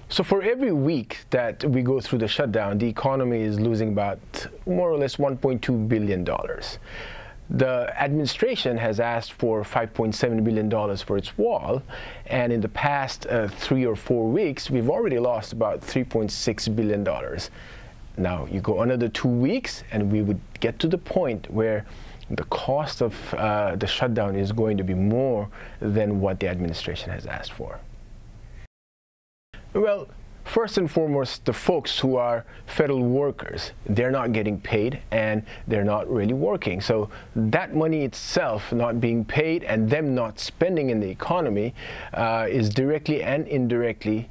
So for every week that we go through the shutdown, the economy is losing about more or less $1.2 billion. The administration has asked for $5.7 billion for its wall, and in the past 3 or 4 weeks, we've already lost about $3.6 billion. Now, you go another 2 weeks, and we would get to the point where the cost of the shutdown is going to be more than what the administration has asked for. Well, first and foremost, the folks who are federal workers, they're not getting paid and they're not really working. So that money itself not being paid and them not spending in the economy is directly and indirectly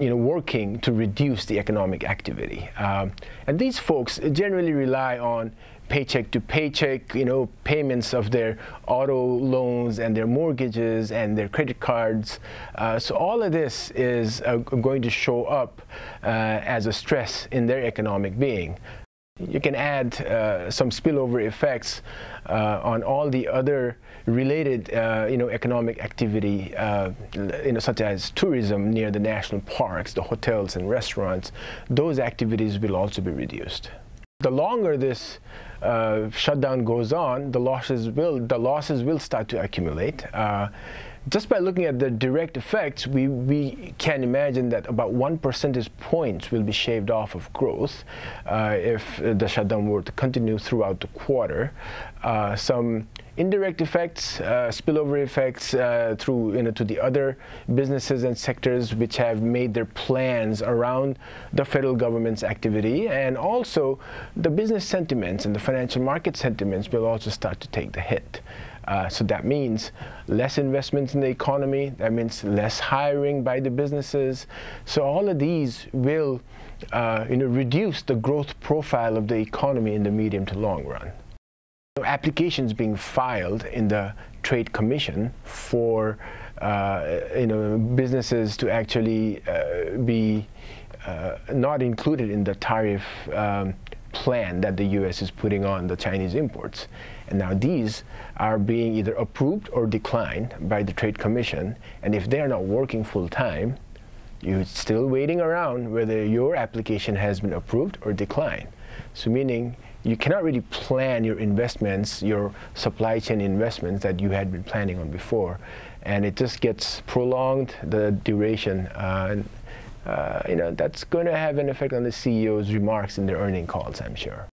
working to reduce the economic activity. And these folks generally rely on paycheck to paycheck, payments of their auto loans and their mortgages and their credit cards. So all of this is going to show up as a stress in their economic being. You can add some spillover effects on all the other related, economic activity, such as tourism near the national parks, the hotels and restaurants. Those activities will also be reduced. The longer this shutdown goes on, the losses will start to accumulate. Just by looking at the direct effects, we can imagine that about 1 percentage point will be shaved off of growth if the shutdown were to continue throughout the quarter. Some indirect effects, spillover effects through to the other businesses and sectors which have made their plans around the federal government's activity, and also the business sentiments and the financial market sentiments will also start to take the hit. So that means less investments in the economy, that means less hiring by the businesses. So all of these will reduce the growth profile of the economy in the medium to long run. Applications being filed in the Trade Commission for businesses to actually be not included in the tariff plan that the U.S. is putting on the Chinese imports. And now these are being either approved or declined by the Trade Commission, and if they are not working full-time, you're still waiting around whether your application has been approved or declined. So meaning you cannot really plan your investments, your supply chain investments that you had been planning on before, and it just gets prolonged, the duration. That's going to have an effect on the CEO's remarks in their earnings calls, I'm sure.